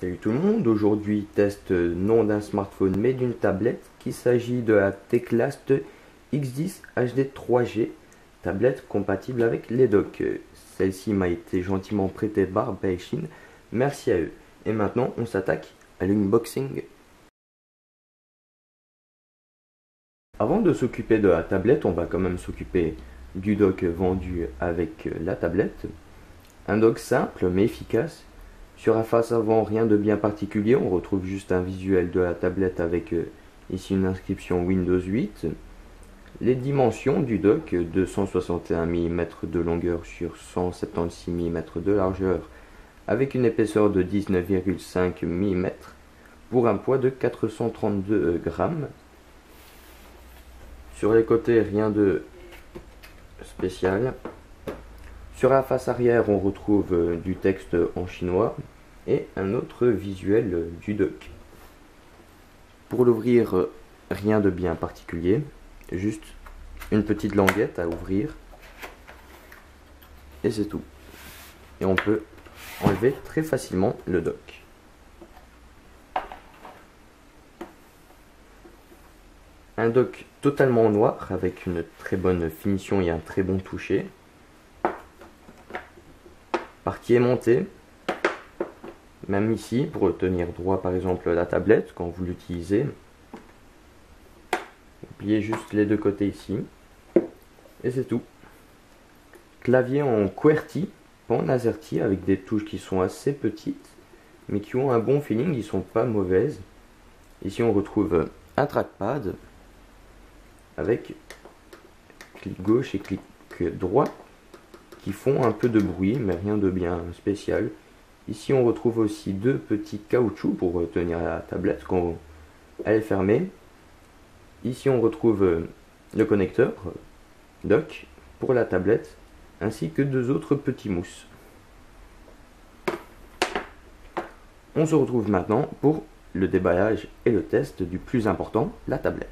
Salut tout le monde, aujourd'hui test non d'un smartphone mais d'une tablette, qu'il s'agit de la Teclast X10 HD 3G, tablette compatible avec les docks. Celle-ci m'a été gentiment prêtée par Beijing, merci à eux. Et maintenant on s'attaque à l'unboxing. Avant de s'occuper de la tablette, on va quand même s'occuper du dock vendu avec la tablette. Un dock simple mais efficace. Sur la face avant, rien de bien particulier, on retrouve juste un visuel de la tablette avec ici une inscription Windows 8. Les dimensions du dock, 261 mm de longueur sur 176 mm de largeur, avec une épaisseur de 19,5 mm pour un poids de 432 grammes. Sur les côtés, rien de spécial. Sur la face arrière, on retrouve du texte en chinois et un autre visuel du dock. Pour l'ouvrir, rien de bien particulier, juste une petite languette à ouvrir et c'est tout. Et on peut enlever très facilement le dock. Un dock totalement noir avec une très bonne finition et un très bon toucher. Partie aimantée, même ici pour tenir droit par exemple la tablette quand vous l'utilisez. Pliez juste les deux côtés ici et c'est tout. Clavier en QWERTY, pas en AZERTY, avec des touches qui sont assez petites mais qui ont un bon feeling, ils sont pas mauvaises. Ici on retrouve un trackpad avec clic gauche et clic droit qui font un peu de bruit mais rien de bien spécial. Ici on retrouve aussi deux petits caoutchoucs pour tenir la tablette quand elle est fermée. Ici on retrouve le connecteur dock pour la tablette ainsi que deux autres petits mousses. On se retrouve maintenant pour le déballage et le test du plus important, la tablette.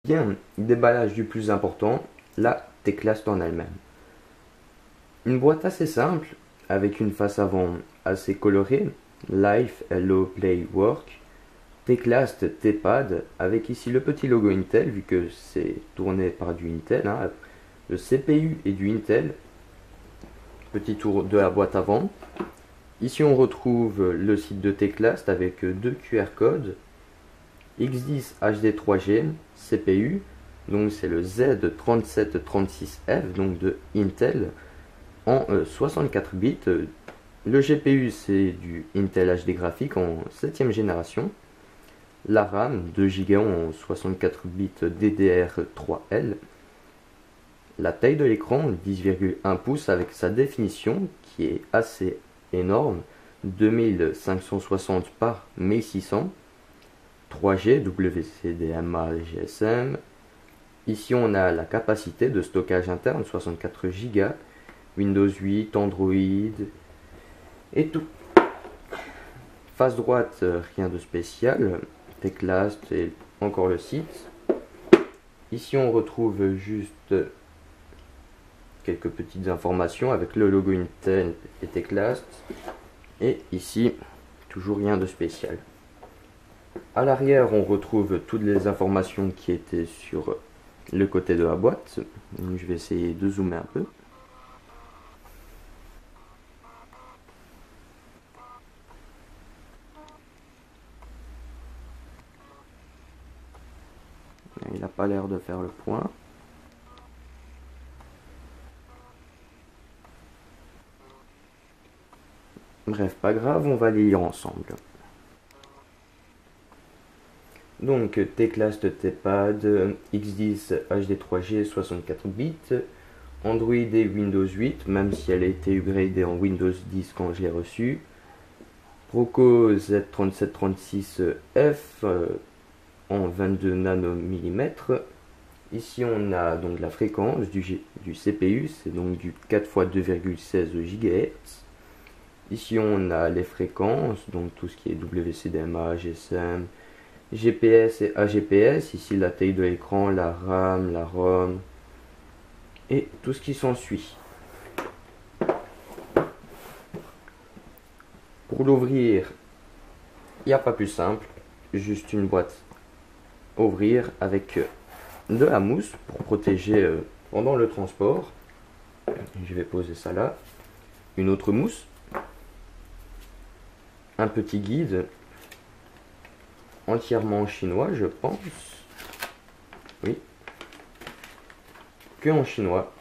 Bien, déballage du plus important, la Teclast en elle-même. Une boîte assez simple, avec une face avant assez colorée, Life, Hello, Play, Work, Teclast T-Pad, avec ici le petit logo Intel, vu que c'est tourné par du Intel, hein. Le CPU est du Intel, petit tour de la boîte avant. Ici on retrouve le site de Teclast avec deux QR codes, X10 HD 3G, CPU, donc c'est le Z3736F, donc de Intel, en 64 bits. Le GPU c'est du Intel HD graphique en 7ème génération. La RAM 2 Go en 64 bits DDR3L. La taille de l'écran 10,1 pouces avec sa définition qui est assez énorme, 2560 par 1600. 3G, WCDMA, GSM. Ici on a la capacité de stockage interne 64 Go, Windows 8, Android et tout. Face droite, rien de spécial, Teclast et encore le site. Ici on retrouve juste quelques petites informations avec le logo Intel et Teclast. Et ici, toujours rien de spécial. À l'arrière, on retrouve toutes les informations qui étaient sur le côté de la boîte. Donc, je vais essayer de zoomer un peu. Il n'a pas l'air de faire le point. Bref, pas grave, on va les lire ensemble. Donc, Teclast T-Pad, X10 HD 3G 64 bits, Android et Windows 8, même si elle a été upgradée en Windows 10 quand je l'ai reçue. Proco Z3736F en 22 nanomillimètres. Ici on a donc la fréquence du CPU, c'est donc du 4 x 2,16 GHz. Ici on a les fréquences, donc tout ce qui est WCDMA, GSM, GPS et AGPS. Ici la taille de l'écran, la RAM, la ROM et tout ce qui s'ensuit. Pour l'ouvrir, il n'y a pas plus simple, juste une boîte ouvrir avec de la mousse pour protéger pendant le transport. Je vais poser ça là. Une autre mousse, un petit guide entièrement en chinois, je pense. Oui, que en chinois.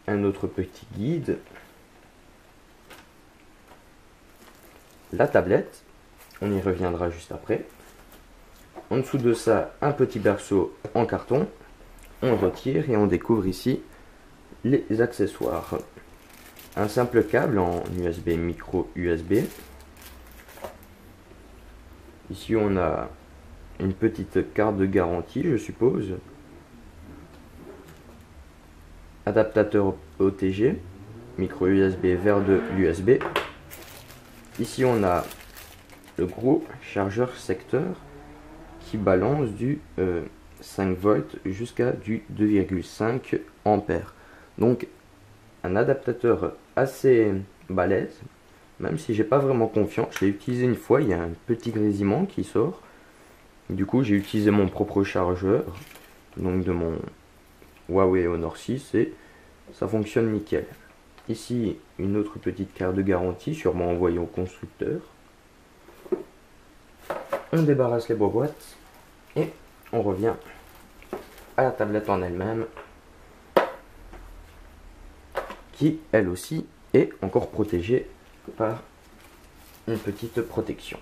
Un autre petit guide. La tablette, on y reviendra juste après. En dessous de ça, un petit berceau en carton. On retire et on découvre ici les accessoires. Un simple câble en USB micro USB. Ici on a une petite carte de garantie, je suppose. Adaptateur OTG, micro USB vers de l'USB. Ici on a le gros chargeur secteur qui balance du 5 volts jusqu'à du 2,5 ampères. Donc un adaptateur assez balèze, même si j'ai pas vraiment confiance. Je l'ai utilisé une fois, il y a un petit grésillement qui sort. Du coup j'ai utilisé mon propre chargeur, donc de mon Huawei Honor 6, et ça fonctionne nickel. Ici une autre petite carte de garantie, sûrement envoyée au constructeur. On débarrasse les boîtes et on revient à la tablette en elle-même, qui elle aussi est encore protégée par une petite protection.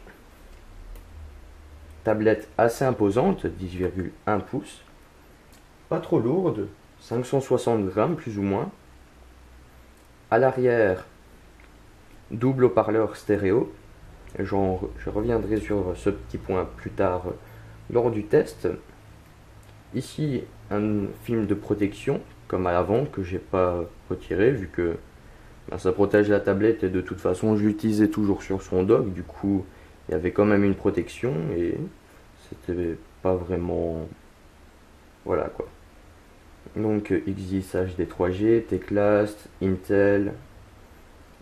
Tablette assez imposante, 10,1 pouces, pas trop lourde, 560 grammes plus ou moins. À l'arrière, double haut-parleur stéréo. Je reviendrai sur ce petit point plus tard lors du test. Ici, un film de protection, comme à l'avant, que j'ai pas retiré, vu que ça protège la tablette et de toute façon je l'utilisais toujours sur son dock. Du coup, il y avait quand même une protection et c'était pas vraiment... Voilà quoi. Donc Xis HD 3G, Teclast, Intel.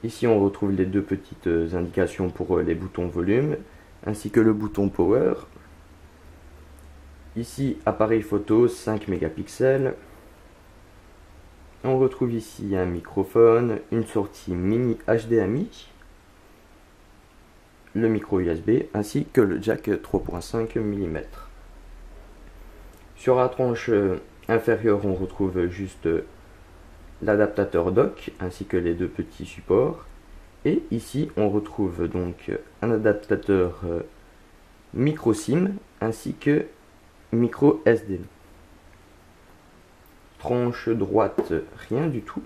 Ici on retrouve les deux petites indications pour les boutons volume, ainsi que le bouton power. Ici appareil photo 5 mégapixels. On retrouve ici un microphone, une sortie mini HDMI, le micro USB ainsi que le jack 3.5 mm. Sur la tranche inférieure, on retrouve juste l'adaptateur dock ainsi que les deux petits supports. Et ici, on retrouve donc un adaptateur micro SIM ainsi que micro SD. Tranche droite, rien du tout.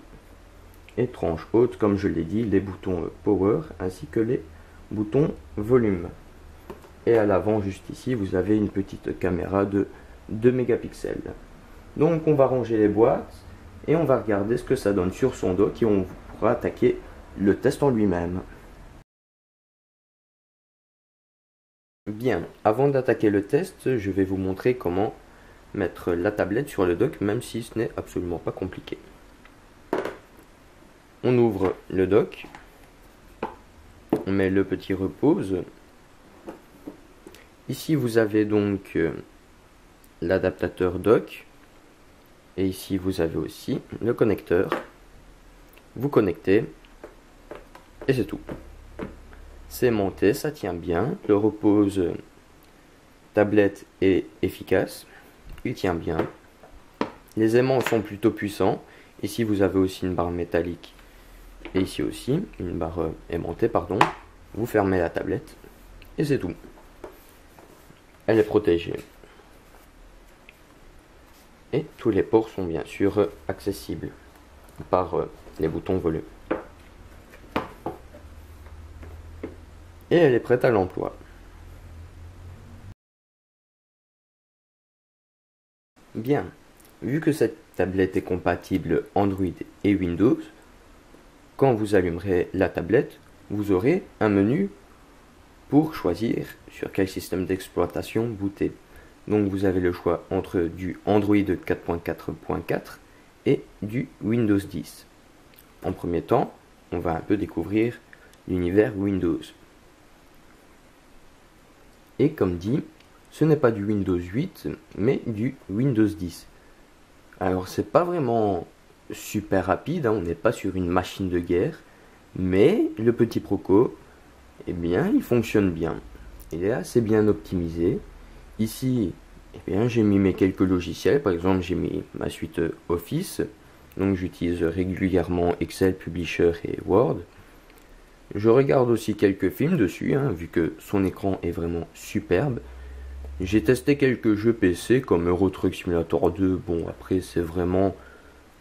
Et tranche haute, comme je l'ai dit, les boutons power ainsi que les boutons volume. Et à l'avant, juste ici, vous avez une petite caméra de 2 mégapixels. Donc on va ranger les boîtes et on va regarder ce que ça donne sur son dock et on pourra attaquer le test en lui-même. Bien, avant d'attaquer le test, je vais vous montrer comment mettre la tablette sur le dock, même si ce n'est absolument pas compliqué. On ouvre le dock, on met le petit repose. Ici vous avez donc l'adaptateur dock. Et ici vous avez aussi le connecteur. Vous connectez et c'est tout. C'est monté, ça tient bien. Le repose tablette est efficace. Il tient bien. Les aimants sont plutôt puissants. Ici vous avez aussi une barre métallique. Et ici aussi une barre aimantée, pardon. Vous fermez la tablette et c'est tout. Elle est protégée. Et tous les ports sont bien sûr accessibles par les boutons volume. Et elle est prête à l'emploi. Bien, vu que cette tablette est compatible Android et Windows, quand vous allumerez la tablette, vous aurez un menu pour choisir sur quel système d'exploitation booter. Donc vous avez le choix entre du Android 4.4.4 et du Windows 10. en premier temps, on va un peu découvrir l'univers Windows. Et comme dit, ce n'est pas du Windows 8, mais du Windows 10. Alors c'est pas vraiment super rapide, on n'est pas sur une machine de guerre, mais le petit Proco, eh bien, il fonctionne bien. Il est assez bien optimisé. Ici, eh bien, j'ai mis mes quelques logiciels. Par exemple, j'ai mis ma suite Office. Donc, j'utilise régulièrement Excel, Publisher et Word. Je regarde aussi quelques films dessus, vu que son écran est vraiment superbe. J'ai testé quelques jeux PC comme Euro Truck Simulator 2. Bon, après, c'est vraiment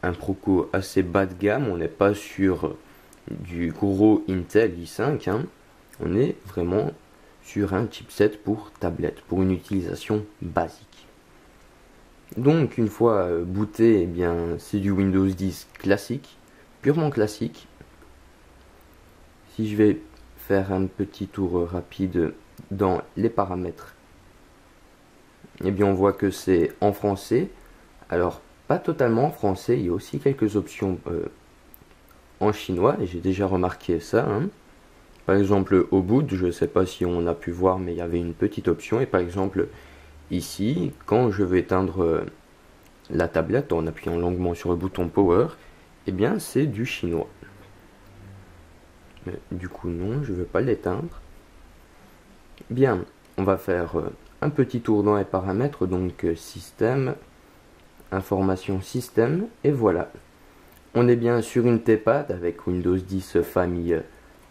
un Proco assez bas de gamme. On n'est pas sur du gros Intel i5. On est vraiment sur un chipset pour tablette, pour une utilisation basique. Donc une fois booté, eh bien c'est du Windows 10 classique, purement classique. Si je vais faire un petit tour rapide dans les paramètres, eh bien on voit que c'est en français. Alors pas totalement en français, il y a aussi quelques options en chinois, et j'ai déjà remarqué ça. Par exemple, au bout, je ne sais pas si on a pu voir, mais il y avait une petite option. Et par exemple, ici, quand je vais éteindre la tablette en appuyant longuement sur le bouton Power, eh bien, c'est du chinois. Mais, du coup, non, je ne veux pas l'éteindre. Bien, on va faire un petit tour dans les paramètres. Donc, système, information système, et voilà. On est bien sur une TPAD avec Windows 10 famille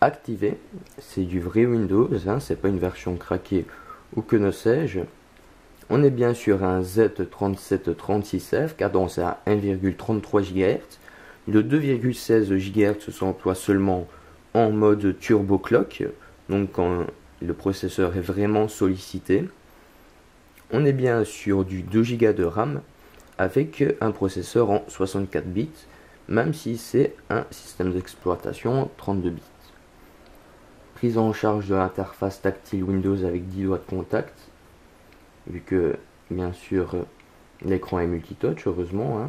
activé, c'est du vrai Windows, c'est pas une version craquée ou que ne sais-je. On est bien sur un Z3736F, cadence à 1,33 GHz. Le 2,16 GHz s'emploie seulement en mode turbo clock, donc quand le processeur est vraiment sollicité. On est bien sur du 2 Go de RAM avec un processeur en 64 bits, même si c'est un système d'exploitation 32 bits. Prise en charge de l'interface tactile Windows avec 10 doigts de contact, vu que bien sûr l'écran est multitouch, heureusement.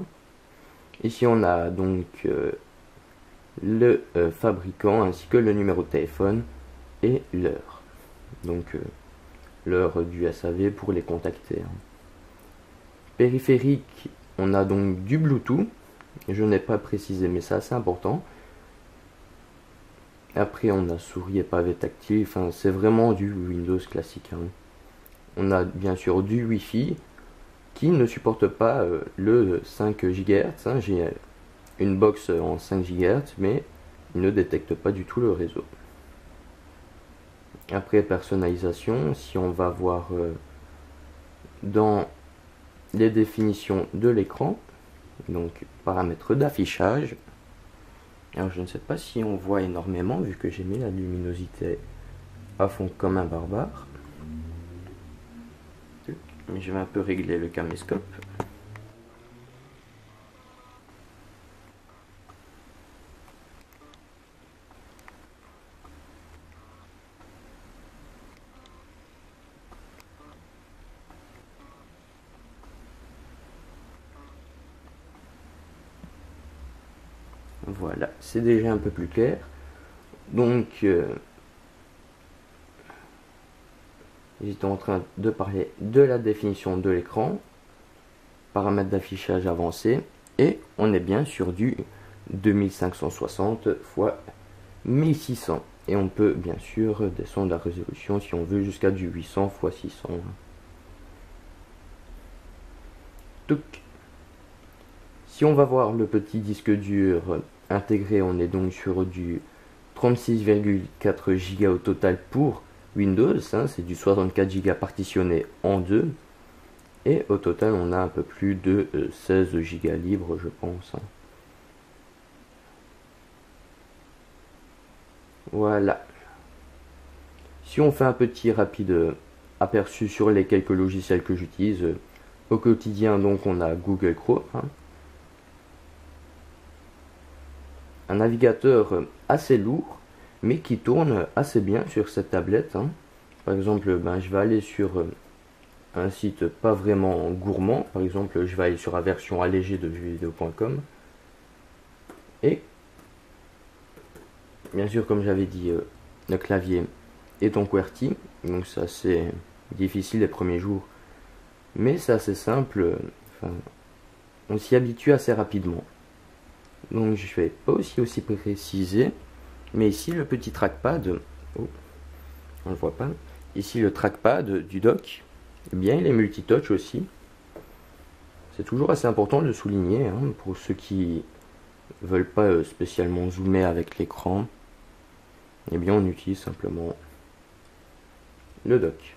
Ici on a donc le fabricant ainsi que le numéro de téléphone et l'heure. Donc l'heure du SAV pour les contacter. Périphérique, on a donc du Bluetooth, je n'ai pas précisé mais ça c'est important. Après, on a souris et pavé tactile. Enfin, c'est vraiment du Windows classique. On a bien sûr du Wi-Fi qui ne supporte pas le 5 GHz. J'ai une box en 5 GHz, mais il ne détecte pas du tout le réseau. Après, personnalisation, si on va voir dans les définitions de l'écran, donc paramètres d'affichage. Alors je ne sais pas si on voit énormément vu que j'ai mis la luminosité à fond comme un barbare. Mais je vais un peu régler le caméscope. Voilà, c'est déjà un peu plus clair. Donc, j'étais en train de parler de la définition de l'écran, paramètres d'affichage avancés, et on est bien sur du 2560 x 1600. Et on peut bien sûr descendre la résolution si on veut jusqu'à du 800 x 600. Si on va voir le petit disque dur intégré, on est donc sur du 36,4 Go au total pour Windows, c'est du 64 Go partitionné en deux. Et au total, on a un peu plus de 16 Go libres, je pense. Voilà. Si on fait un petit rapide aperçu sur les quelques logiciels que j'utilise au quotidien, donc on a Google Chrome. Un navigateur assez lourd, mais qui tourne assez bien sur cette tablette. Par exemple, je vais aller sur un site pas vraiment gourmand. Par exemple, je vais aller sur la version allégée de jeuxvideo.com. Et Bien sûr, comme j'avais dit, le clavier est en QWERTY, donc c'est assez difficile les premiers jours, mais c'est assez simple, enfin, on s'y habitue assez rapidement. Donc je vais pas aussi préciser, mais ici le petit trackpad, oh, on le voit pas, ici le trackpad du dock, eh bien il est multitouch aussi. C'est toujours assez important de le souligner, hein, pour ceux qui veulent pas spécialement zoomer avec l'écran. Eh bien on utilise simplement le dock.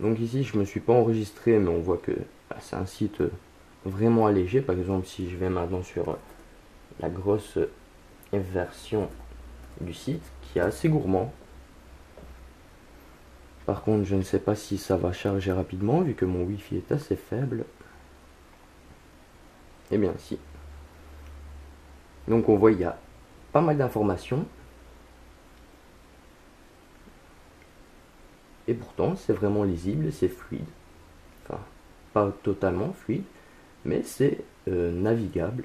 Donc ici je me suis pas enregistré, mais on voit que c'est un site vraiment allégé. Par exemple, si je vais maintenant sur la grosse version du site, qui est assez gourmand. Par contre, je ne sais pas si ça va charger rapidement, vu que mon wifi est assez faible. Eh bien si. Donc on voit il y a pas mal d'informations. Et pourtant c'est vraiment lisible, c'est fluide. Enfin, pas totalement fluide, mais c'est navigable.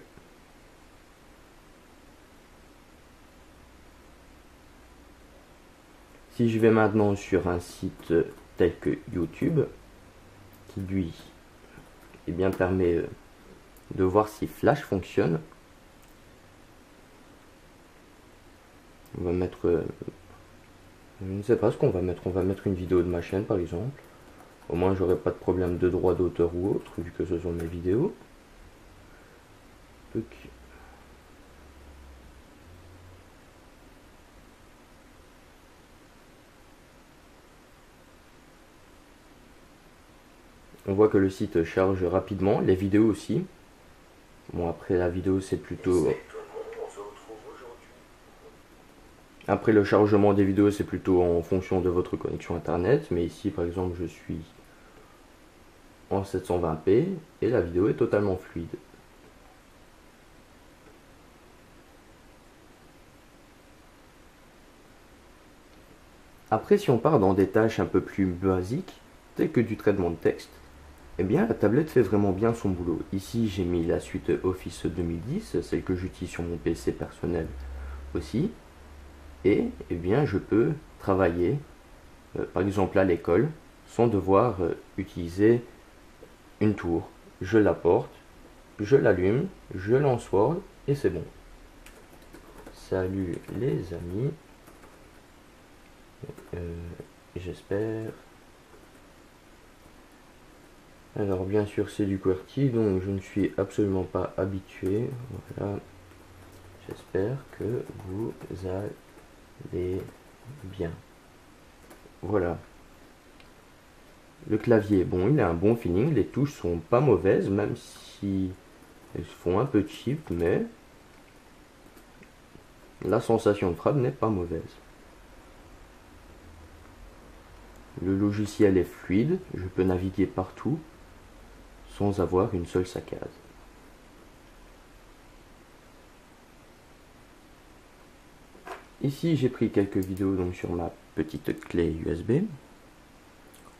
Si je vais maintenant sur un site tel que YouTube, qui lui eh bien, permet de voir si Flash fonctionne, on va mettre, je ne sais pas ce qu'on va mettre, on va mettre une vidéo de ma chaîne par exemple. Au moins j'aurai pas de problème de droit d'auteur ou autre, vu que ce sont mes vidéos. Donc, on voit que le site charge rapidement, les vidéos aussi. Bon, après la vidéo c'est plutôt... Après le chargement des vidéos c'est plutôt en fonction de votre connexion internet. Mais ici par exemple je suis en 720p et la vidéo est totalement fluide. Après, si on part dans des tâches un peu plus basiques, telles que du traitement de texte, eh bien la tablette fait vraiment bien son boulot. Ici j'ai mis la suite Office 2010, celle que j'utilise sur mon PC personnel aussi. Et eh bien je peux travailler, par exemple à l'école, sans devoir utiliser une tour. Je la porte, je l'allume, je lance Word et c'est bon. Salut les amis. J'espère. Alors bien sûr c'est du QWERTY, donc je ne suis absolument pas habitué. Voilà. J'espère que vous allez bien. Voilà. Le clavier, bon, il a un bon feeling, les touches sont pas mauvaises, même si elles font un peu cheap, mais la sensation de frappe n'est pas mauvaise. Le logiciel est fluide, je peux naviguer partout sans avoir une seule saccade. Ici j'ai pris quelques vidéos donc sur ma petite clé USB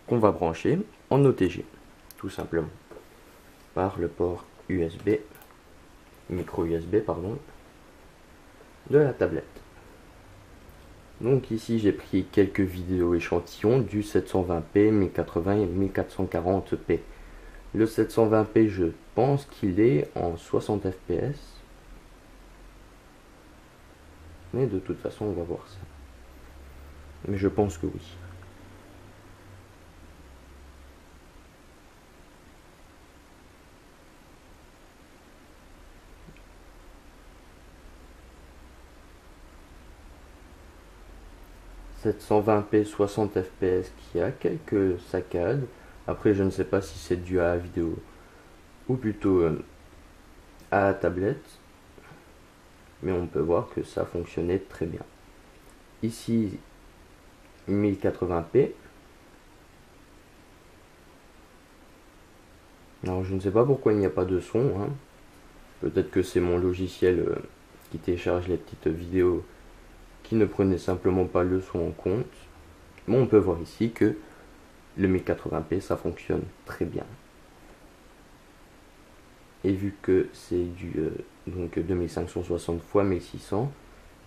qu'on va brancher en OTG, tout simplement, par le port USB, micro USB pardon, de la tablette. Donc ici j'ai pris quelques vidéos échantillons du 720p, 1080 et 1440p. Le 720p je pense qu'il est en 60 fps. Mais de toute façon on va voir ça. Mais je pense que oui. « 720p 60 fps qui a quelques saccades. Après je ne sais pas si c'est dû à la vidéo ou plutôt à la tablette. Mais on peut voir que ça fonctionnait très bien. Ici 1080p. Alors je ne sais pas pourquoi il n'y a pas de son, hein. Peut-être que c'est mon logiciel qui télécharge les petites vidéos qui ne prenait simplement pas le son en compte. Mais on peut voir ici que le 1080p ça fonctionne très bien. Et vu que c'est du donc 2560 x 1600,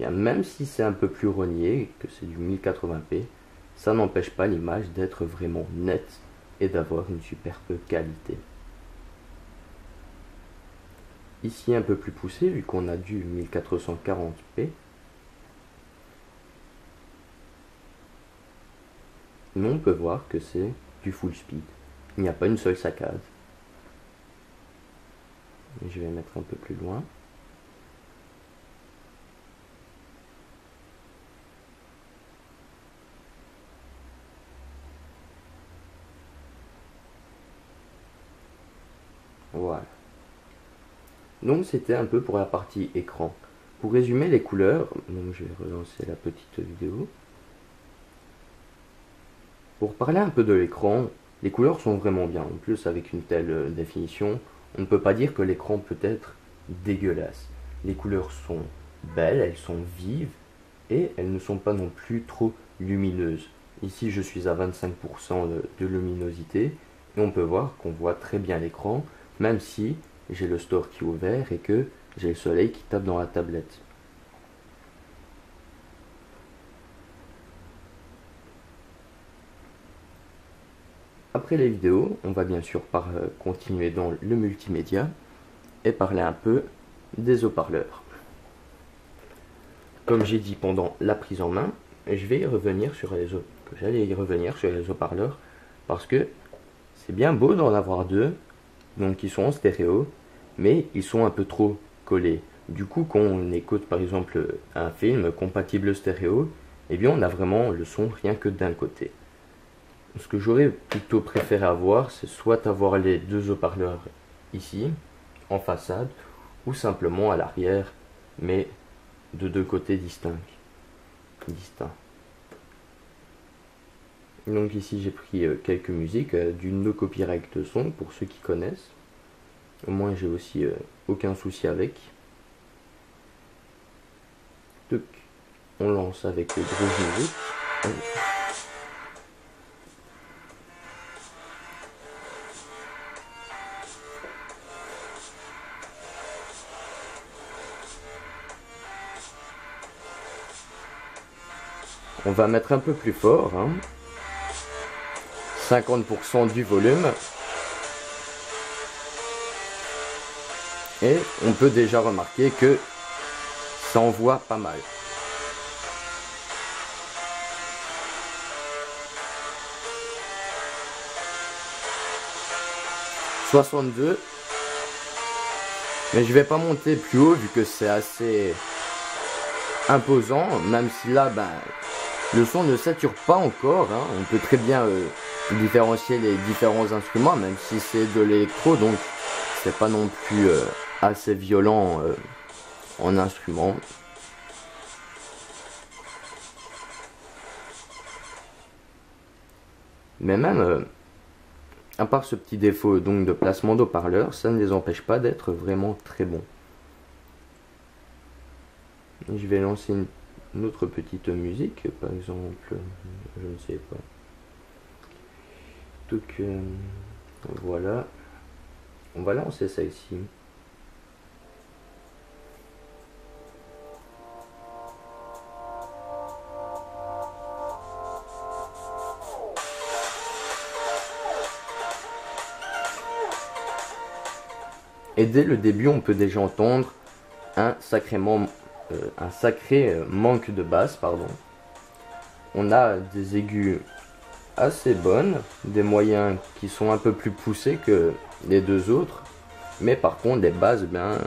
Bien, même si c'est un peu plus rogné, que c'est du 1080p, ça n'empêche pas l'image d'être vraiment nette et d'avoir une superbe qualité. Ici un peu plus poussé, vu qu'on a du 1440p, mais on peut voir que c'est du full speed. Il n'y a pas une seule saccade. Je vais mettre un peu plus loin. Voilà. Donc c'était un peu pour la partie écran. Pour résumer les couleurs, donc je vais relancer la petite vidéo. Pour parler un peu de l'écran, les couleurs sont vraiment bien. En plus, avec une telle définition, on ne peut pas dire que l'écran peut être dégueulasse. Les couleurs sont belles, elles sont vives et elles ne sont pas non plus trop lumineuses. Ici, je suis à 25% de luminosité et on peut voir qu'on voit très bien l'écran, même si j'ai le store qui est ouvert et que j'ai le soleil qui tape dans la tablette. Après les vidéos, on va bien sûr continuer dans le multimédia et parler un peu des haut-parleurs. Comme j'ai dit pendant la prise en main, j'allais y revenir sur les haut-parleurs parce que c'est bien beau d'en avoir deux, donc ils sont en stéréo, mais ils sont un peu trop collés. Du coup, quand on écoute par exemple un film compatible stéréo, eh bien on a vraiment le son rien que d'un côté. Ce que j'aurais plutôt préféré avoir, c'est soit avoir les deux haut-parleurs ici, en façade, ou simplement à l'arrière, mais de deux côtés distincts. Donc ici j'ai pris quelques musiques du no copyright son pour ceux qui connaissent. Au moins j'ai aussi aucun souci avec. Donc on lance avec le groove music. On va mettre un peu plus fort, hein. 50% du volume. Et on peut déjà remarquer que ça envoie pas mal. « 62 ». Mais je vais pas monter plus haut vu que c'est assez imposant, même si là, le son ne sature pas encore, hein. On peut très bien différencier les différents instruments, même si c'est de l'électro, donc c'est pas non plus assez violent en instrument. Mais même, à part ce petit défaut donc de placement d'haut-parleur, ça ne les empêche pas d'être vraiment très bons. Je vais lancer une autre petite musique, par exemple, je ne sais pas. Donc voilà, on va lancer celle-ci. Et dès le début, on peut déjà entendre un sacré manque de basse, pardon. On a des aigus assez bonnes, des moyens qui sont un peu plus poussés que les deux autres, mais par contre les basses,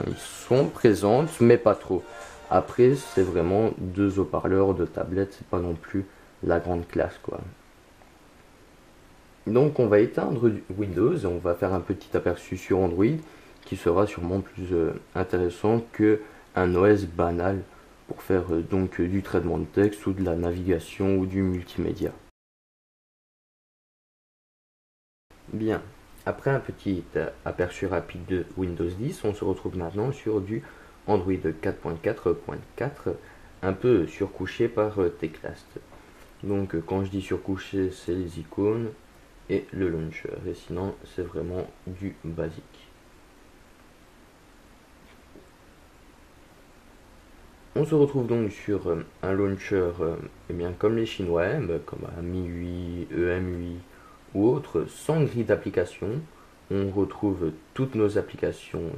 ils sont présentes, mais pas trop. Après, c'est vraiment deux haut-parleurs de tablette, c'est pas non plus la grande classe, quoi. Donc on va éteindre Windows et on va faire un petit aperçu sur Android qui sera sûrement plus intéressant que un OS banal pour faire donc du traitement de texte ou de la navigation ou du multimédia. Bien, après un petit aperçu rapide de Windows 10, on se retrouve maintenant sur du Android 4.4.4, un peu surcouché par Teclast. Donc quand je dis surcouché, c'est les icônes et le launcher, et sinon c'est vraiment du basique. On se retrouve donc sur un launcher eh bien, comme les Chinois aiment, comme un MIUI, EMUI ou autre, sans grille d'application. On retrouve toutes nos applications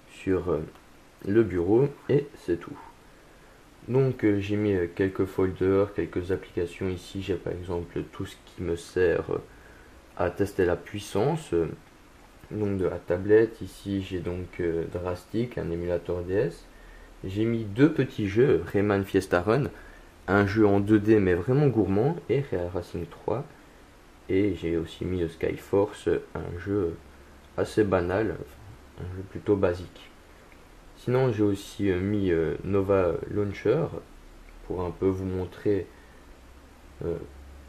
sur le bureau et c'est tout. Donc j'ai mis quelques folders, quelques applications ici. J'ai par exemple tout ce qui me sert à tester la puissance donc de la tablette. Ici j'ai donc Drastic, un émulateur DS. J'ai mis deux petits jeux, Rayman Fiesta Run, un jeu en 2D mais vraiment gourmand, et Real Racing 3. Et j'ai aussi mis Skyforce, un jeu assez banal, un jeu plutôt basique. Sinon j'ai aussi mis Nova Launcher pour un peu vous montrer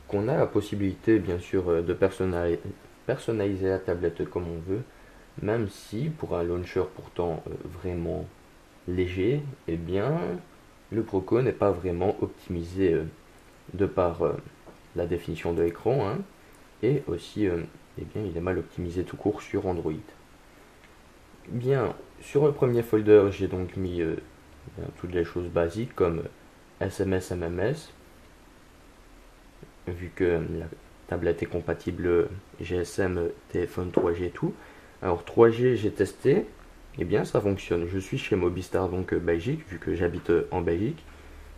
qu'on a la possibilité bien sûr de personnaliser la tablette comme on veut, même si pour un launcher pourtant vraiment léger, eh bien le Proco n'est pas vraiment optimisé de par la définition de l'écran, hein, et aussi eh bien, il est mal optimisé tout court sur Android. Bien, sur le premier folder, j'ai donc mis bien, toutes les choses basiques comme SMS, MMS, vu que la tablette est compatible GSM, téléphone 3G et tout. Alors 3G, j'ai testé, et bien ça fonctionne. Je suis chez Mobistar, donc Belgique, vu que j'habite en Belgique,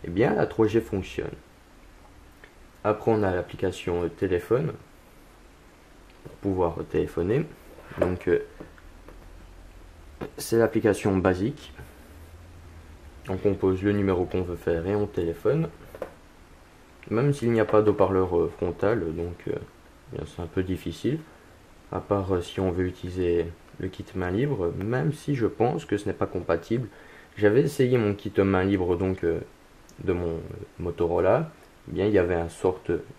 et bien la 3G fonctionne. Après, on a l'application téléphone pour pouvoir téléphoner. Donc c'est l'application basique. On compose le numéro qu'on veut faire et on téléphone. Même s'il n'y a pas d'haut-parleur frontal, donc c'est un peu difficile. À part si on veut utiliser le kit main libre, même si je pense que ce n'est pas compatible. J'avais essayé mon kit main libre donc de mon Motorola. Eh bien, il y avait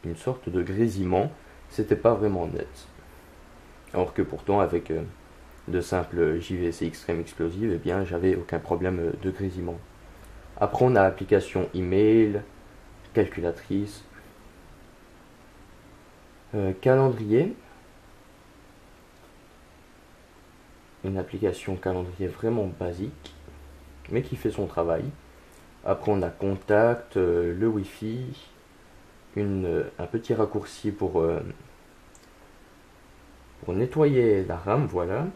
une sorte de grésillement. C'était pas vraiment net. Alors que pourtant avec de simples JVC Extreme Explosive, eh bien j'avais aucun problème de grésillement. Après on a l'application email, calculatrice, calendrier, une application calendrier vraiment basique, mais qui fait son travail. Après on a contact, le Wi-Fi, un petit raccourci pour nettoyer la RAM, voilà.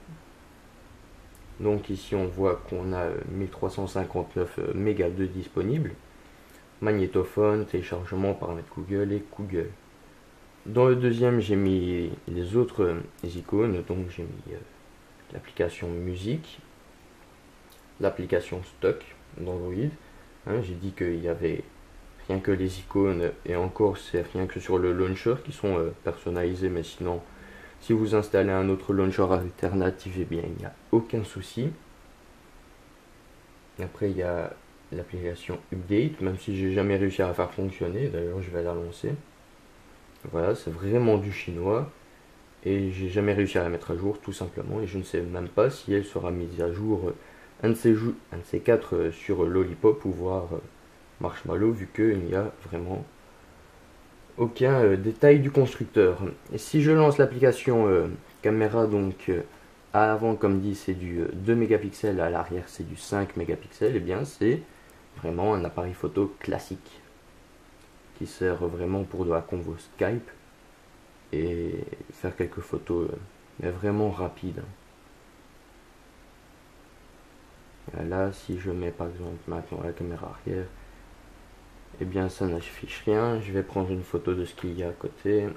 Donc ici on voit qu'on a 1359 mégas de disponibles. Magnétophone, téléchargement, paramètres Google et Google. Dans le deuxième, j'ai mis les autres icônes. Donc j'ai mis l'application musique, l'application stock d'Android. Hein, j'ai dit qu'il y avait rien que les icônes, et encore c'est rien que sur le launcher qui sont personnalisés, mais sinon si vous installez un autre launcher alternatif, eh bien il n'y a aucun souci. Après il y a l'application Update, même si j'ai jamais réussi à la faire fonctionner, d'ailleurs je vais la lancer. Voilà, c'est vraiment du chinois et j'ai jamais réussi à la mettre à jour tout simplement, et je ne sais même pas si elle sera mise à jour un de ces quatre sur Lollipop ou voire Marshmallow, vu qu'il n'y a vraiment aucun détail du constructeur. Et si je lance l'application caméra, donc à l'avant comme dit c'est du 2 mégapixels, à l'arrière c'est du 5 mégapixels, et bien c'est vraiment un appareil photo classique qui sert vraiment pour de la convo Skype et faire quelques photos mais vraiment rapides. Là si je mets par exemple maintenant la caméra arrière, et bien ça n'affiche rien. Je vais prendre une photo de ce qu'il y a à côté.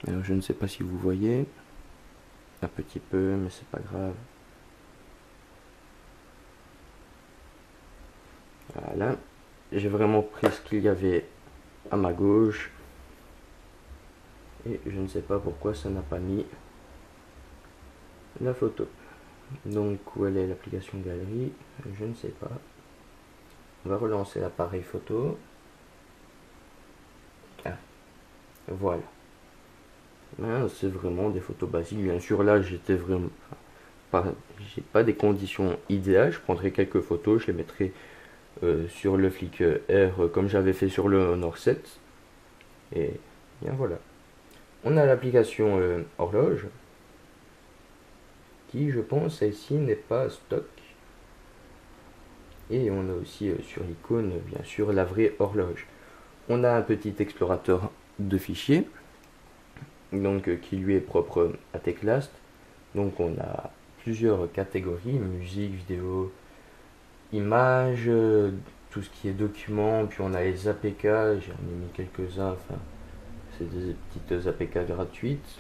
Alors je ne sais pas si vous voyez un petit peu, mais c'est pas grave. Voilà, j'ai vraiment pris ce qu'il y avait à ma gauche et je ne sais pas pourquoi ça n'a pas mis la photo. Donc où elle est l'application galerie, je ne sais pas. On va relancer l'appareil photo. Ah, voilà. C'est vraiment des photos basiques. Bien sûr là j'étais vraiment j'ai pas des conditions idéales. Je prendrai quelques photos, je les mettrai sur le Flickr comme j'avais fait sur le Honor 7. Et bien voilà. On a l'application horloge qui, je pense, celle-ci n'est pas stock. Et on a aussi sur l'icône, bien sûr, la vraie horloge. On a un petit explorateur de fichiers, donc qui lui est propre à Teclast. Donc on a plusieurs catégories, musique, vidéo, images, tout ce qui est documents, puis on a les APK, j'en ai mis quelques-uns, enfin c'est des petites APK gratuites,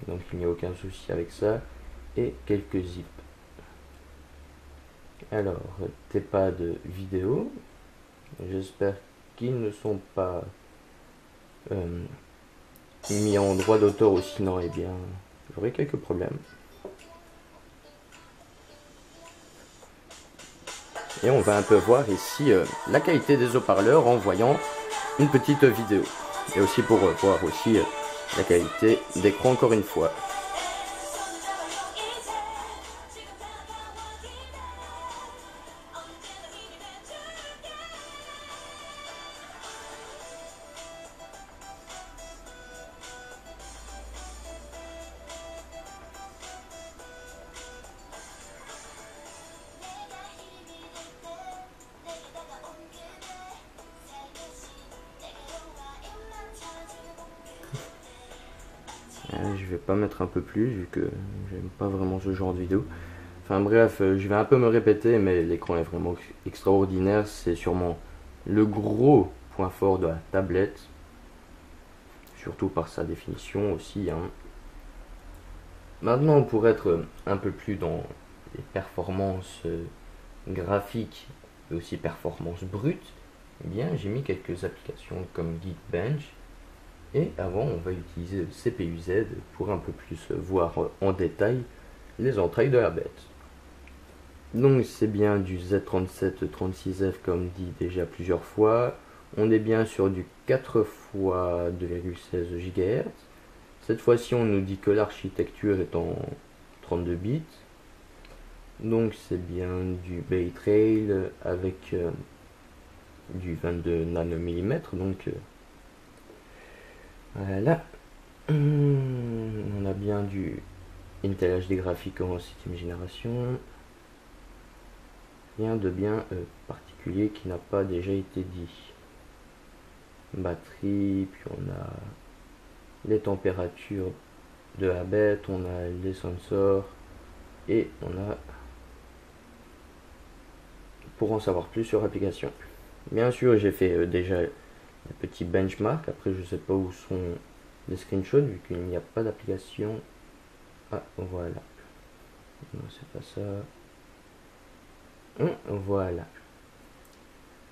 donc il n'y a aucun souci avec ça, et quelques zips. Alors, tes pas de vidéo, j'espère qu'ils ne sont pas mis en droit d'auteur, ou sinon, eh bien, j'aurai quelques problèmes. Et on va un peu voir ici la qualité des haut-parleurs en voyant une petite vidéo. Et aussi pour voir aussi la qualité d'écran encore une fois. Je vais pas mettre un peu plus vu que j'aime pas vraiment ce genre de vidéo. Enfin bref, je vais un peu me répéter, mais l'écran est vraiment extraordinaire. C'est sûrement le gros point fort de la tablette, surtout par sa définition aussi, hein. Maintenant, pour être un peu plus dans les performances graphiques et aussi performances brutes, eh bien j'ai mis quelques applications comme Geekbench. Et avant, on va utiliser le CPU-Z pour un peu plus voir en détail les entrailles de la bête. Donc c'est bien du Z3736F comme dit déjà plusieurs fois. On est bien sur du 4 fois 2,16 GHz. Cette fois-ci, on nous dit que l'architecture est en 32 bits. Donc c'est bien du Bay Trail avec du 22 nanomillimètres. Donc voilà. On a bien du Intel HD graphique en 7ème génération. Rien de bien particulier qui n'a pas déjà été dit. Batterie, puis on a les températures de la bête, on a les sensors et on a, pour en savoir plus sur l'application. Bien sûr, j'ai fait déjà les petits benchmarks. Après, je sais pas où sont les screenshots vu qu'il n'y a pas d'application. Ah, voilà. Non, c'est pas ça. Voilà.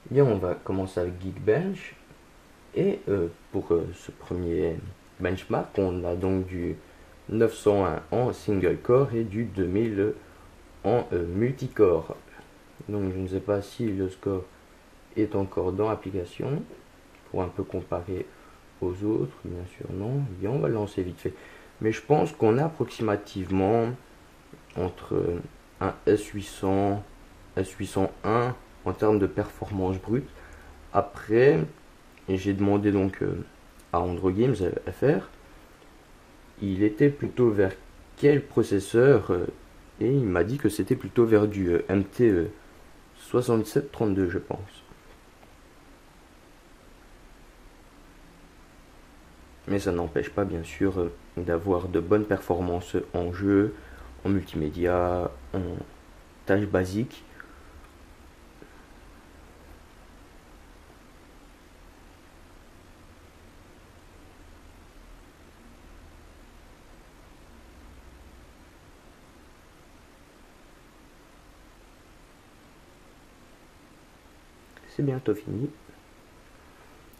Bien, on va commencer avec Geekbench. Et pour ce premier benchmark, on a donc du 901 en single core et du 2000 en multicore. Donc je ne sais pas si le score est encore dans l'application pour un peu comparer aux autres. Bien sûr non. Bien, on va le lancer vite fait. Mais je pense qu'on a approximativement entre un S800, S801 en termes de performance brute. Après, j'ai demandé donc à Android Games FR, il était plutôt vers quel processeur et il m'a dit que c'était plutôt vers du MT 6732 je pense. Mais ça n'empêche pas bien sûr d'avoir de bonnes performances en jeu, en multimédia, en tâches basiques. C'est bientôt fini.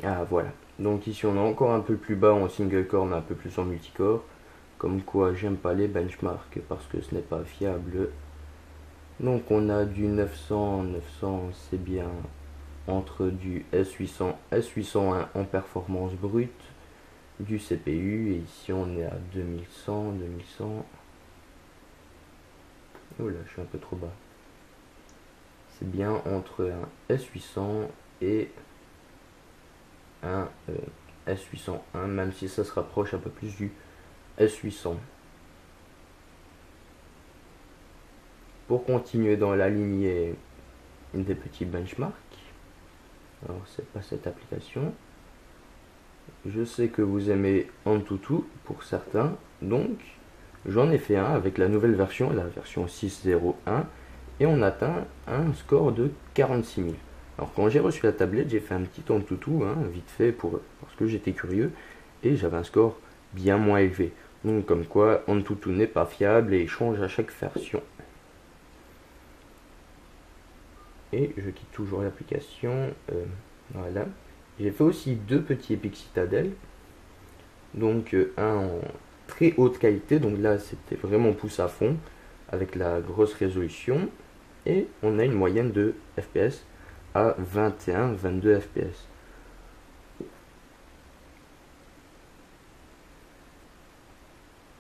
Ah voilà. Donc ici on est encore un peu plus bas en single core mais un peu plus en multicore. Comme quoi j'aime pas les benchmarks parce que ce n'est pas fiable. Donc on a du 900, 900 c'est bien entre du S800, S801 en performance brute, du CPU et ici on est à 2100, 2100. Oula, je suis un peu trop bas. C'est bien entre un S800 et un S801, même si ça se rapproche un peu plus du S800. pour continuer dans la lignée des petits benchmarks, alors c'est pas cette application. Je sais que vous aimez Antutu pour certains, donc j'en ai fait un avec la nouvelle version, la version 6.01, et on atteint un score de 46 000. Alors quand j'ai reçu la tablette, j'ai fait un petit Antutu, vite fait, parce que j'étais curieux, et j'avais un score bien moins élevé. Donc comme quoi, Antutu n'est pas fiable et change à chaque version. Et je quitte toujours l'application. Voilà. J'ai fait aussi deux petits Epic Citadel. Donc un en très haute qualité. Donc là c'était vraiment pouce à fond avec la grosse résolution. Et on a une moyenne de FPS à 21-22 FPS.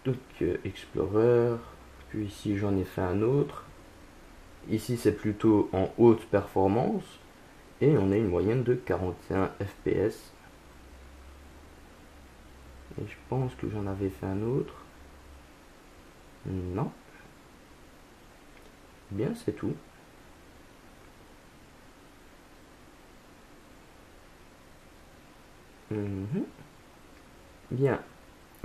Donc Explorer. Puis ici j'en ai fait un autre. Ici c'est plutôt en haute performance. Et on a une moyenne de 41 FPS. Et je pense que j'en avais fait un autre. Non. Bien, c'est tout. Bien.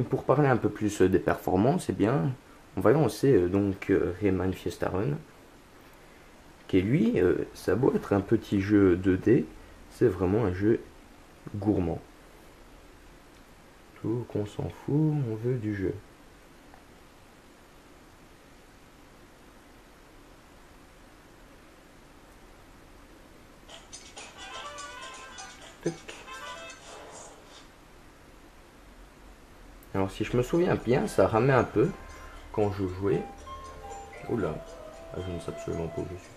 Pour parler un peu plus des performances, eh bien, on va lancer donc Rayman Fiesta Run. Qui lui, ça a beau être un petit jeu 2D, c'est vraiment un jeu gourmand. Tout qu'on s'en fout, on veut du jeu. Tac. Alors si je me souviens bien, ça ramait un peu quand je jouais. Oula, je ne sais absolument pas où je suis.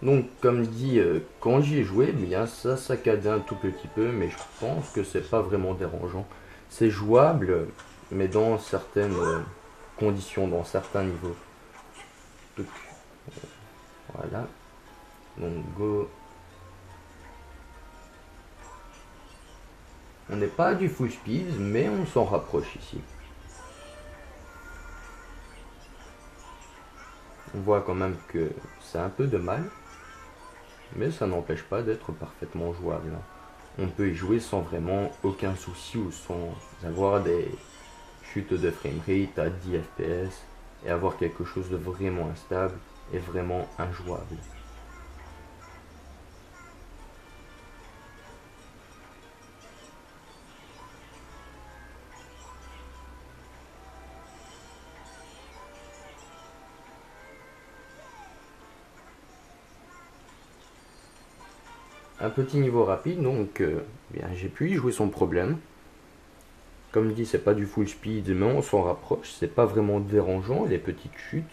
Donc comme dit, quand j'y ai joué, bien ça saccadait un tout petit peu, mais je pense que c'est pas vraiment dérangeant. C'est jouable, mais dans certaines conditions, dans certains niveaux. Donc, voilà. Donc go. On n'est pas du full speed, mais on s'en rapproche ici. On voit quand même que c'est un peu de mal, mais ça n'empêche pas d'être parfaitement jouable. On peut y jouer sans vraiment aucun souci ou sans avoir des chutes de framerate à 10 fps et avoir quelque chose de vraiment instable et vraiment injouable. Un petit niveau rapide, donc bien, j'ai pu y jouer sans problème. Comme dit, c'est pas du full speed, mais on s'en rapproche. C'est pas vraiment dérangeant, les petites chutes.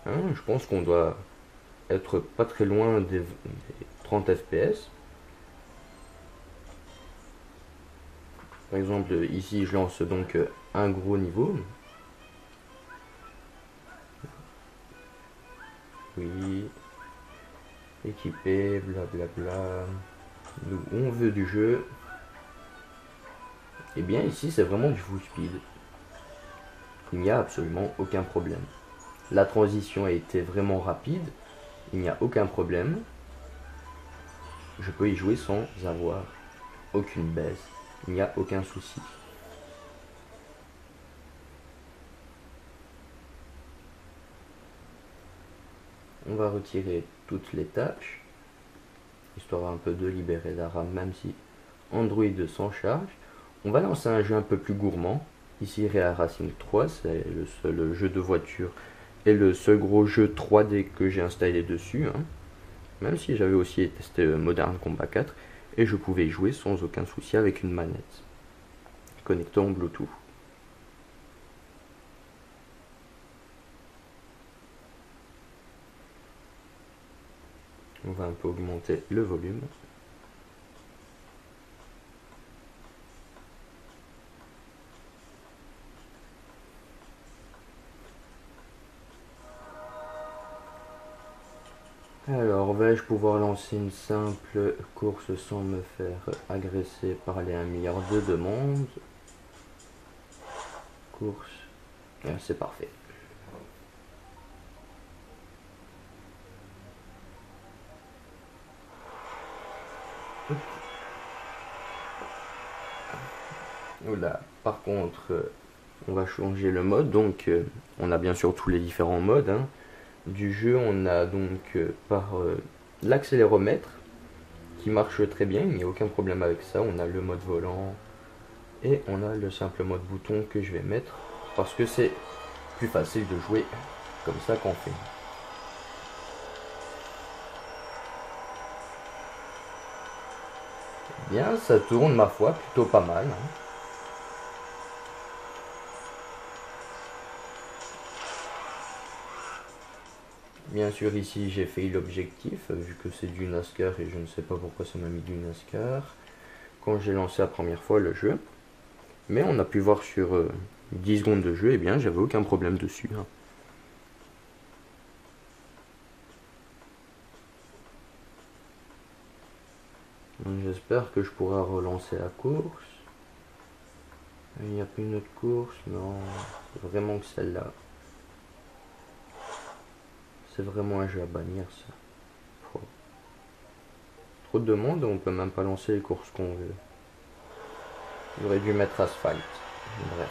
Je pense qu'on doit être pas très loin des 30 fps. Par exemple, ici, je lance donc un gros niveau. Oui. Équipé, blablabla. Nous, on veut du jeu. Et bien ici, c'est vraiment du full speed. Il n'y a absolument aucun problème. La transition a été vraiment rapide. Il n'y a aucun problème. Je peux y jouer sans avoir aucune baisse. Il n'y a aucun souci. On va retirer toutes les tâches, histoire un peu de libérer la RAM, même si Android s'en charge. On va lancer un jeu un peu plus gourmand. Ici, Real Racing 3, c'est le seul jeu de voiture et le seul gros jeu 3D que j'ai installé dessus. Même si j'avais aussi testé Modern Combat 4 et je pouvais y jouer sans aucun souci avec une manette connectée en Bluetooth. On va un peu augmenter le volume. Alors, vais-je pouvoir lancer une simple course sans me faire agresser par les 1 milliard de demandes? Course, c'est parfait. Voilà. Par contre, on va changer le mode. Donc, on a bien sûr tous les différents modes hein, du jeu. On a donc par l'accéléromètre qui marche très bien. Il n'y a aucun problème avec ça. On a le mode volant et on a le simple mode bouton que je vais mettre parce que c'est plus facile de jouer comme ça qu'on fait. Bien, ça tourne ma foi plutôt pas mal. Hein. Bien sûr ici j'ai fait l'objectif vu que c'est du NASCAR et je ne sais pas pourquoi ça m'a mis du NASCAR quand j'ai lancé la première fois le jeu. Mais on a pu voir sur 10 secondes de jeu, et bien j'avais aucun problème dessus. Hein. J'espère que je pourrai relancer la course. Il n'y a pas une autre course, non. C'est vraiment que celle-là. C'est vraiment un jeu à bannir ça. Trop de monde, on peut même pas lancer les courses qu'on veut. J'aurais dû mettre Asphalt. Bref.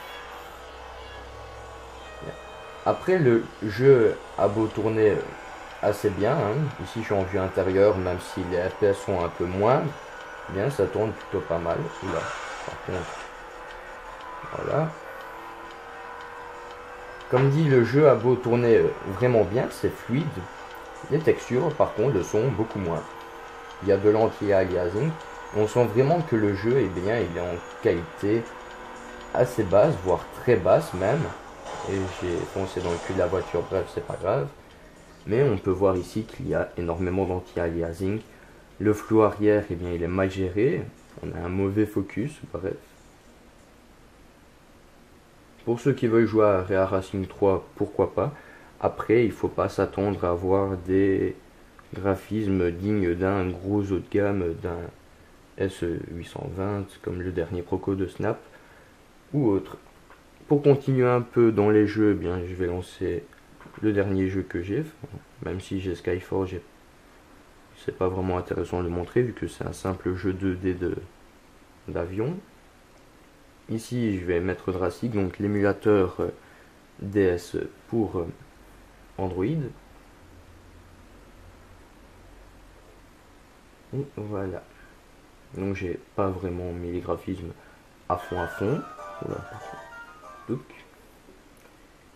Après le jeu a beau tourner assez bien, hein. Ici je suis en vue intérieure, même si les FPS sont un peu moins, bien ça tourne plutôt pas mal. Oula, par contre, voilà. Comme dit, le jeu a beau tourner vraiment bien, c'est fluide. Les textures, par contre, le sont beaucoup moins. Il y a de l'anti-aliasing. On sent vraiment que le jeu est bien, il est en qualité assez basse, voire très basse même. Et j'ai foncé dans le cul de la voiture, bref, c'est pas grave. Mais on peut voir ici qu'il y a énormément d'anti-aliasing. Le flou arrière, eh bien, il est mal géré. On a un mauvais focus, bref. Pour ceux qui veulent jouer à Real Racing 3, pourquoi pas. Après, il ne faut pas s'attendre à avoir des graphismes dignes d'un gros haut de gamme, d'un S820, comme le dernier Proco de Snap, ou autre. Pour continuer un peu dans les jeux, eh bien, je vais lancer le dernier jeu que j'ai. Même si j'ai Skyforge, c'est pas vraiment intéressant de le montrer, vu que c'est un simple jeu 2D d'avion. Ici, je vais mettre Dracic, donc l'émulateur DS pour Android. Et voilà. Donc j'ai pas vraiment mis les graphismes à fond à fond. Voilà.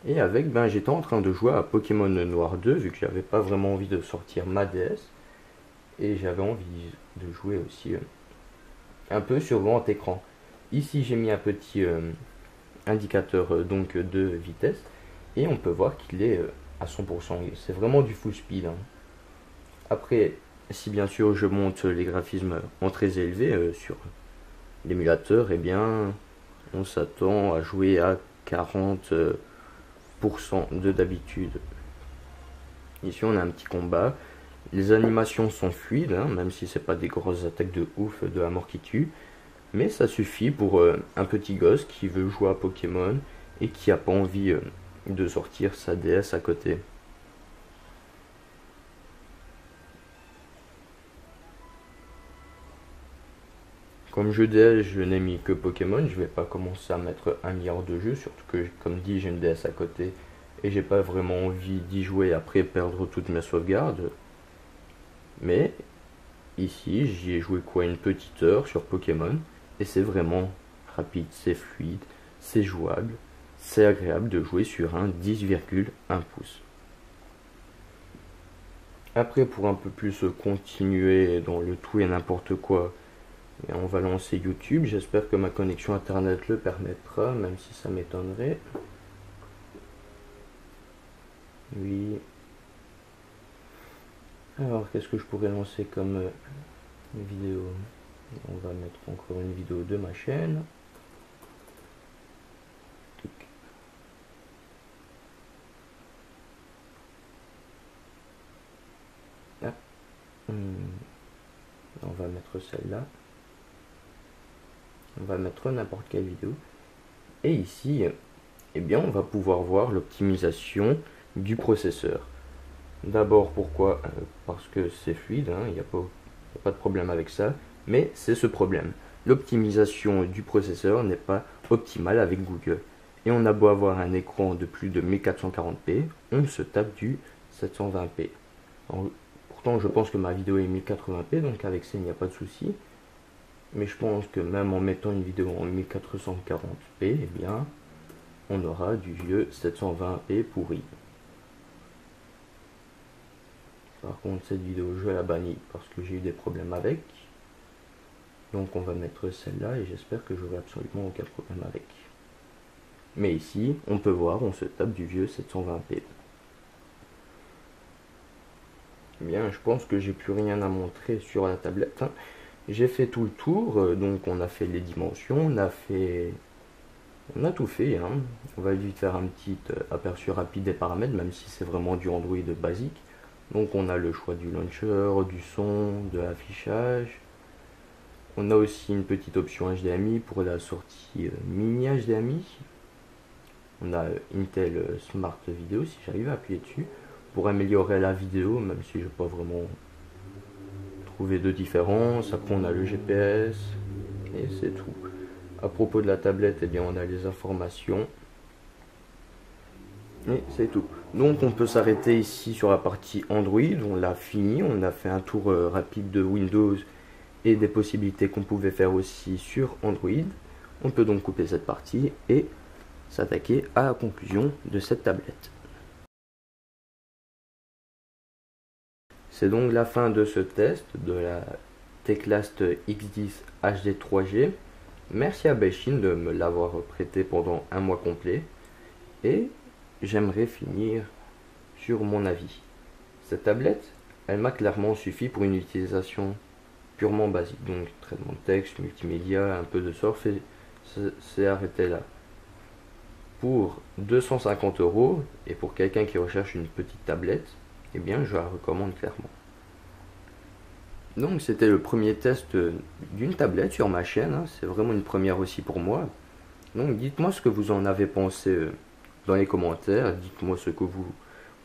Et avec, ben j'étais en train de jouer à Pokémon Noir 2, vu que j'avais pas vraiment envie de sortir ma DS. Et j'avais envie de jouer aussi un peu sur grand écran. Ici j'ai mis un petit indicateur donc de vitesse. Et on peut voir qu'il est à 100%. C'est vraiment du full speed. Hein. Après, si bien sûr je monte les graphismes en très élevé sur l'émulateur, eh bien on s'attend à jouer à 40% de d'habitude. Ici on a un petit combat. Les animations sont fluides, hein, même si c'est pas des grosses attaques de ouf de la mort qui tue. Mais ça suffit pour un petit gosse qui veut jouer à Pokémon et qui a pas envie de sortir sa DS à côté. Comme jeu DS, je n'ai mis que Pokémon, je vais pas commencer à mettre 1 milliard de jeux, surtout que, comme dit, j'ai une DS à côté et j'ai pas vraiment envie d'y jouer après perdre toutes mes sauvegardes. Mais ici, j'y ai joué quoi, une petite heure sur Pokémon et c'est vraiment rapide, c'est fluide, c'est jouable, c'est agréable de jouer sur un 10,1 pouces. Après, pour un peu plus continuer dans le tout et n'importe quoi, et on va lancer YouTube. J'espère que ma connexion internet le permettra, même si ça m'étonnerait. Oui. Alors, qu'est-ce que je pourrais lancer comme vidéo? On va mettre encore une vidéo de ma chaîne. Ah. On va mettre celle-là. On va mettre n'importe quelle vidéo. Et ici, eh bien, on va pouvoir voir l'optimisation du processeur. D'abord, pourquoi? Parce que c'est fluide, hein, il n'y a pas de problème avec ça. Mais c'est ce problème. L'optimisation du processeur n'est pas optimale avec Google. Et on a beau avoir un écran de plus de 1440p, on se tape du 720p. Alors, pourtant, je pense que ma vidéo est 1080p, donc avec ça, il n'y a pas de souci. Mais je pense que même en mettant une vidéo en 1440p, eh bien, on aura du vieux 720p pourri. Par contre, cette vidéo, je vais la bannir parce que j'ai eu des problèmes avec. Donc on va mettre celle-là et j'espère que j'aurai absolument aucun problème avec. Mais ici, on peut voir, on se tape du vieux 720p. Bien, je pense que j'ai plus rien à montrer sur la tablette. J'ai fait tout le tour, donc on a fait les dimensions, on a tout fait. On va vite faire un petit aperçu rapide des paramètres, même si c'est vraiment du Android basique. Donc on a le choix du launcher, du son, de l'affichage. On a aussi une petite option HDMI pour la sortie mini HDMI. On a Intel Smart Video, si j'arrive à appuyer dessus, pour améliorer la vidéo, même si je n'ai pas vraiment trouvé de différence. Après on a le GPS, et c'est tout. À propos de la tablette, eh bien, on a les informations. Et c'est tout. Donc on peut s'arrêter ici sur la partie Android, on l'a fini, on a fait un tour rapide de Windows et des possibilités qu'on pouvait faire aussi sur Android. On peut donc couper cette partie et s'attaquer à la conclusion de cette tablette. C'est donc la fin de ce test de la Teclast X10 HD 3G. Merci à Beijing de me l'avoir prêté pendant un mois complet. Et j'aimerais finir sur mon avis. Cette tablette, elle m'a clairement suffi pour une utilisation purement basique. Donc traitement de texte, multimédia, un peu de surf et c'est arrêté là. Pour 250 € et pour quelqu'un qui recherche une petite tablette, eh bien je la recommande clairement. Donc c'était le premier test d'une tablette sur ma chaîne, c'est vraiment une première aussi pour moi. Donc dites-moi ce que vous en avez pensé dans les commentaires, dites-moi ce que vous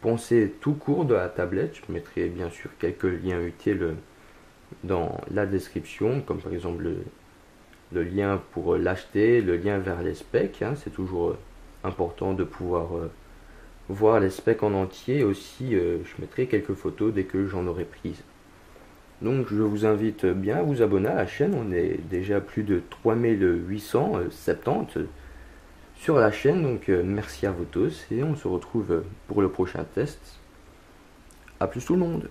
pensez tout court de la tablette. Je mettrai bien sûr quelques liens utiles dans la description, comme par exemple le lien pour l'acheter, le lien vers les specs, c'est toujours important de pouvoir voir les specs en entier. Aussi je mettrai quelques photos dès que j'en aurai prises. Donc je vous invite bien à vous abonner à la chaîne, on est déjà à plus de 3870 sur la chaîne, donc merci à vous tous et on se retrouve pour le prochain test. A plus tout le monde.